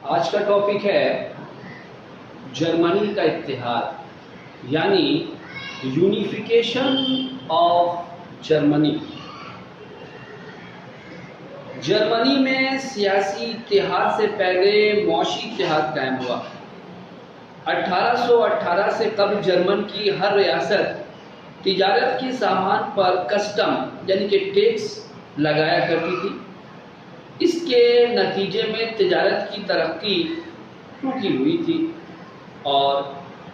آج کا ٹاپک ہے جرمنی کا اتحاد یعنی یونیفیکیشن آف جرمنی۔ جرمنی میں سیاسی اتحاد سے پہلے معاشی اتحاد قائم ہوا۔ 1818 سے قبل جرمن کی ہر ریاست تجارت کے سامان پر کسٹم یعنی کہ ٹیکس لگایا کرتی تھی۔ اس کے نتیجے میں تجارت کی ترقی رکی ہوئی تھی اور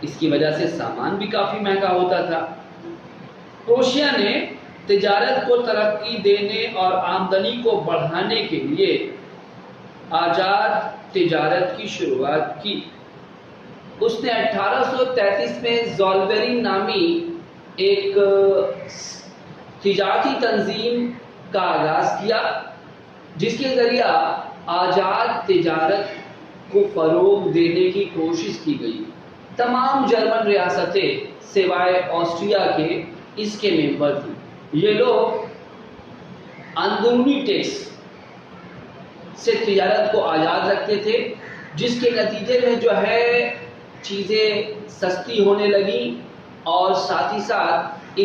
اس کی وجہ سے سامان بھی کافی مہنگا ہوتا تھا۔ پروشیا نے تجارت کو ترقی دینے اور آمدنی کو بڑھانے کے لیے آزاد تجارت کی شروعات کی۔ اس نے 1833 میں زولبیری نامی ایک تجارتی تنظیم کا آغاز کیا، جس کے ذریعہ آزاد تجارت کو فروغ دینے کی کوشش کی گئی۔ تمام جرمن ریاستیں سوائے آسٹریا کے اس کے ممبر تھیں۔ یہ لوگ اندرونی ٹیکس سے تجارت کو آزاد رکھتے تھے، جس کے نتیجے میں جو ہے چیزیں سستی ہونے لگیں اور ساتھ ہی ساتھ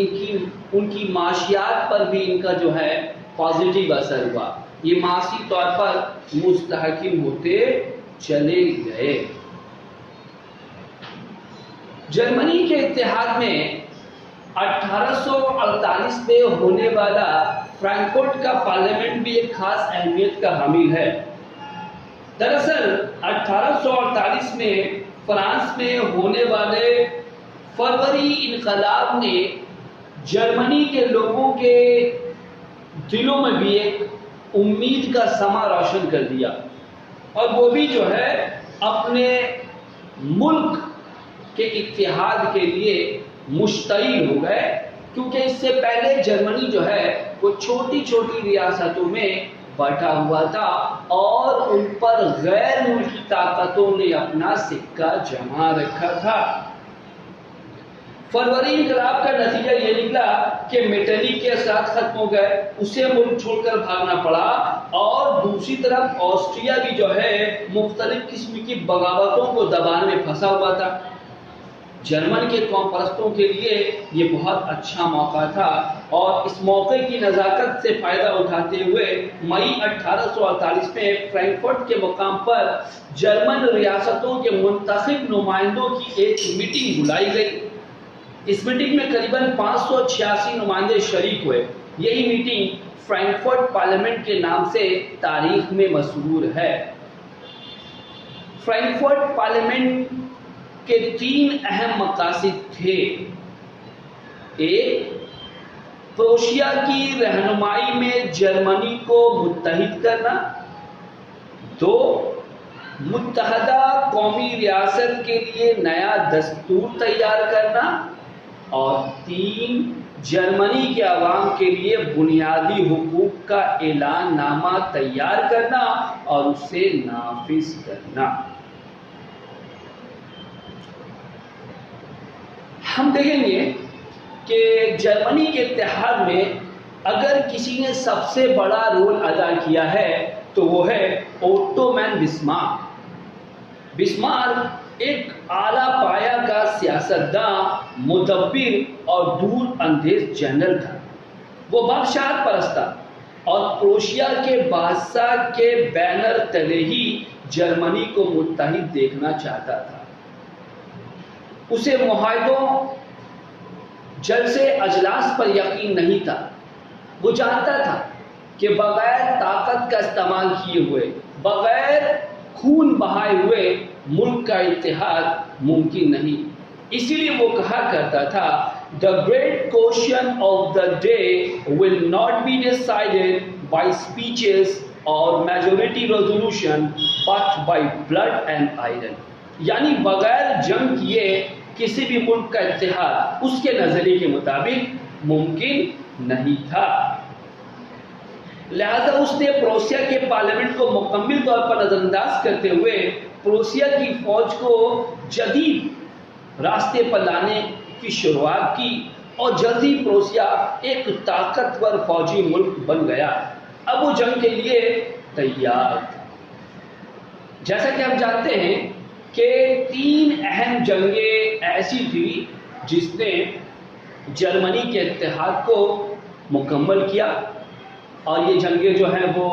ان کی معاشیات پر بھی ان کا جو ہے پازیٹیو اثر ہوا۔ یہ معاشی طور پر مستحکم ہوتے چلے گئے۔ جرمنی کے اتحاد میں 1848 میں ہونے والا فرینکفرٹ کا پارلیمنٹ بھی ایک خاص اہمیت کا حامل ہے۔ دراصل 1848 میں فرانس میں ہونے والے فروری انقلاب نے جرمنی کے لوگوں کے دلوں میں بھی ایک امید کا سما روشن کر دیا، اور وہ بھی جو ہے اپنے ملک کے اتحاد کے لیے مشتعل ہو گئے، کیونکہ اس سے پہلے جرمنی جو ہے وہ چھوٹی چھوٹی ریاستوں میں بٹا ہوا تھا اور ان پر غیر ملکی طاقتوں نے اپنا سکہ جما رکھا تھا۔ فروری انقلاب کا نتیجہ یہ نکلا کہ میٹرنی کے اثرات ختم ہو گئے، اسے ملک چھوڑ کر بھاگنا پڑا، اور دوسری طرف آسٹریا بھی جو ہے مختلف قسم کی بغاوتوں کو دبانے میں پھنسا ہوا تھا۔ جرمن کے قوم پرستوں کے لیے یہ بہت اچھا موقع تھا، اور اس موقع کی نزاکت سے فائدہ اٹھاتے ہوئے مئی 1848 میں فرینکفرٹ کے مقام پر جرمن ریاستوں کے منتخب نمائندوں کی ایک میٹنگ بلائی گئی۔ اس میٹنگ میں قریباً 586 نمائندے شریک ہوئے۔ یہی میٹنگ فرینکفرٹ پارلیمنٹ کے نام سے تاریخ میں مسرور ہے۔ فرینکفرٹ پارلیمنٹ کے 3 اہم مقاصد تھے: ایک، پروشیا کی رہنمائی میں جرمنی کو متحد کرنا، 2، متحدہ قومی ریاست کے لیے نیا دستور تیار کرنا، اور 3، جرمنی کے عوام کے لیے بنیادی حقوق کا اعلان نامہ تیار کرنا اور اسے نافذ کرنا۔ ہم دیکھیں گے کہ جرمنی کے اتحاد میں اگر کسی نے سب سے بڑا رول ادا کیا ہے تو وہ ہے اوٹو من بسمارک۔ بسمارک ایک اعلیٰ پایہ کا سیاستداں، مدبر اور دور اندیش جنرل تھا۔ وہ بادشاہت پرست تھا اور پروشیا کے بادشاہ کے بینر تلے ہی جرمنی کو متحد دیکھنا چاہتا تھا۔ اسے معاہدوں، جلسے اجلاس پر یقین نہیں تھا۔ وہ جانتا تھا کہ بغیر طاقت کا استعمال کیے ہوئے، بغیر خون بہائے ہوئے ملک کا اتحاد ممکن نہیں۔ اسی لیے وہ کہا کرتا تھا "The great question of the day will not be decided by speeches or majority resolution but by blood and iron"۔ یعنی بغیر جنگ کیے کسی بھی ملک کا اتحاد اس کے نظریے کے مطابق ممکن نہیں تھا۔ لہذا اس نے پروسیا کے پارلیمنٹ کو مکمل طور پر نظر انداز کرتے ہوئے پروسیا کی فوج کو جدید راستے پر لانے کی شروعات کی، اور جلدی پروسیا ایک طاقتور فوجی ملک بن گیا۔ اب وہ جنگ کے لیے تیار تھا۔ जैसा कि हम जानते हैं कि 3 अहम जंगें ऐसी थी जिसने जर्मनी के इत्तेहाद को मुकम्मल किया, और ये जंगें जो हैं वो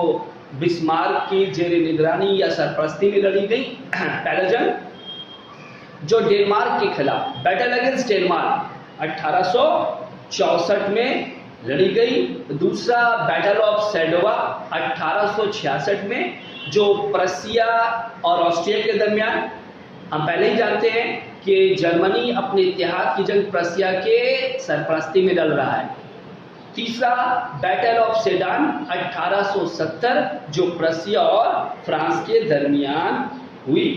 बिस्मार्क की जेर निगरानी या सरपरस्ती में लड़ी गई। पहला जंग जो डेनमार्क के खिलाफ, बैटल अगेंस्ट डेनमार्क 1864 में लड़ी गई। दूसरा बैटल ऑफ सैडोवा 1866 में, जो प्रसिया और ऑस्ट्रिया के दरमियान। हम पहले ही जानते हैं कि जर्मनी अपने इत्तेहाद की जंग प्रसिया के सरपरस्ती में लड़ रहा है। तीसरा बैटल ऑफ सेडान 1870, जो प्रसिया और फ्रांस के दरमियान हुई।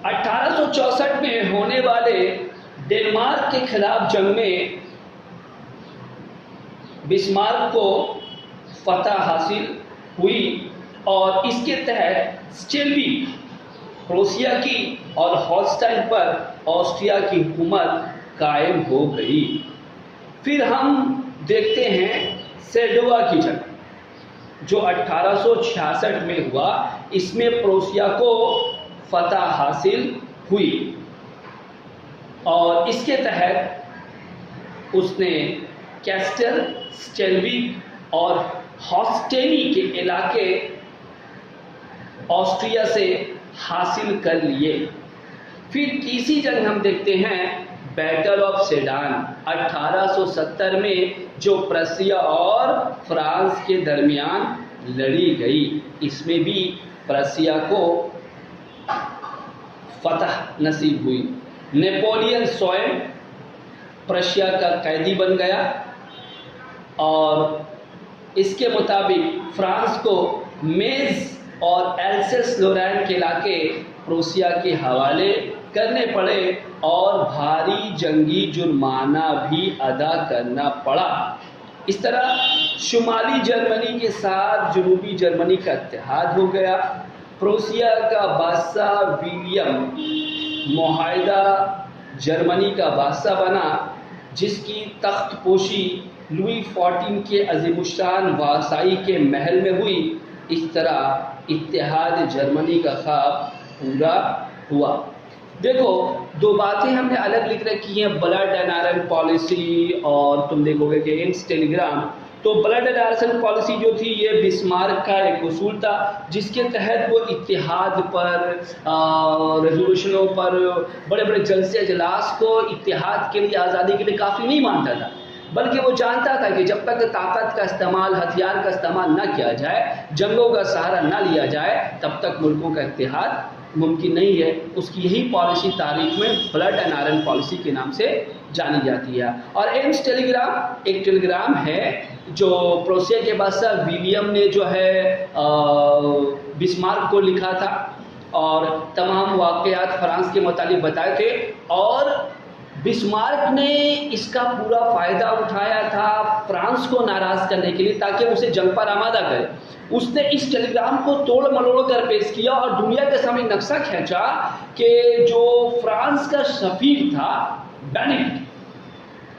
1864 में होने वाले डेनमार्क के खिलाफ जंग में बिस्मार्क को फतह हासिल हुई, और इसके तहत स्टेलविक प्रोसिया की और हॉलस्टाइन पर ऑस्ट्रिया की हुकूमत कायम हो गई। फिर हम देखते हैं सैडोवा की जंग जो 1866 में हुआ। इसमें प्रोसिया को फतह हासिल हुई, और इसके तहत उसने कैस्टल, स्टेलविक और हॉस्टेनी के इलाके ऑस्ट्रिया से हासिल कर लिए। फिर तीसरी जंग हम देखते हैं बैटल ऑफ सेडान 1870 में, जो प्रसिया और फ्रांस के दरमियान लड़ी गई। इसमें भी प्रसिया को फतह नसीब हुई। नेपोलियन स्वयं प्रशिया का कैदी बन गया, और इसके मुताबिक फ्रांस को मेज और एल्सेस लोरेन के इलाके प्रोसिया के हवाले करने पड़े, और भारी जंगी जुर्माना भी अदा करना पड़ा। इस तरह शुमाली जर्मनी के साथ जनूबी जर्मनी का इत्तेहाद हो गया। प्रोसिया का बादशाह विलियम मुआहिदा जर्मनी का बादशाह बना, जिसकी तख्तपोशी लुई 14 के अज़ीमुश्शान वासाई के महल में हुई। इस तरह इत्तेहाद जर्मनी का ख्वाब पूरा हुआ। देखो, दो बातें हमने अलग लिख रखी हैं, ब्लड एंड आयरन पॉलिसी, और तुम देखोगे कि एम्स टेलीग्राम। तो ब्लड एंड आयरन पॉलिसी जो थी, ये बिस्मार्क का एक उसूल था, जिसके तहत वो इत्तेहाद पर, रेजोल्यूशनों पर, बड़े बड़े जलसे अजलास को इत्तेहाद के लिए, आज़ादी के लिए काफ़ी नहीं मानता था, बल्कि वो जानता था कि जब तक ताकत का इस्तेमाल, हथियार का इस्तेमाल न किया जाए, जंगों का सहारा न लिया जाए, तब तक मुल्कों का इत्तेहाद मुमकिन नहीं है। उसकी यही पॉलिसी तारीख में ब्लड एंड आयरन पॉलिसी के नाम से जानी जाती है। और एम्स टेलीग्राम एक टेलीग्राम है जो प्रोसिया के बादशाह विलियम ने जो है बिस्मार्क को लिखा था, और तमाम वाक़यात फ्रांस के मुतालिक बताए थे, और बिस्मार्क ने इसका पूरा फ़ायदा उठाया था फ्रांस को नाराज़ करने के लिए, ताकि उसे जंग पर आमादा करे। उसने इस टेलीग्राम को तोड़ मरोड़ कर पेश किया और दुनिया के सामने नक्शा खींचा कि जो फ्रांस का सफ़ीर था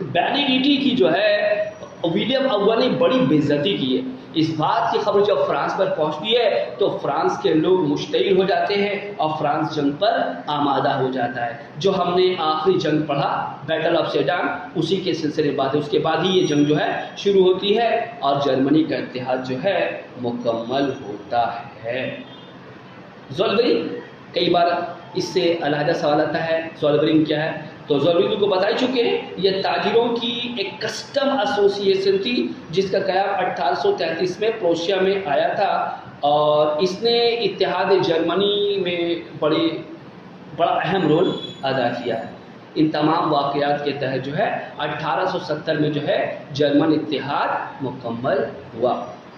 बेनिडिटी की जो है विलियम अव्वल ने बड़ी बेइज्जती की है। इस बात की खबर जब फ्रांस पर पहुंचती है तो फ्रांस के लोग मुश्तइल हो जाते हैं और फ्रांस जंग पर आमादा हो जाता है। जो हमने आखिरी जंग पढ़ा बैटल ऑफ सेडान, उसी के सिलसिले बाद है, उसके बाद ही ये जंग जो है शुरू होती है और जर्मनी का इत्तेहाद जो है मुकम्मल होता है। ज़ोल्बरिंग, कई बार इससे अलहदा सवाल आता है ज़ोल्बरिंग क्या है, तो ज़ोल्बरिंग को बता ही चुके हैं। यह ताजिरों की एक कस्टम एसोसिएशन थी जिसका क़याम 1833 में प्रोशिया में आया था, और इसने इत्तेहाद जर्मनी में बड़ा अहम रोल अदा किया है। इन तमाम वाक़यात के तहत जो है 1870 में जो है जर्मन इत्तेहाद मुकम्मल हुआ।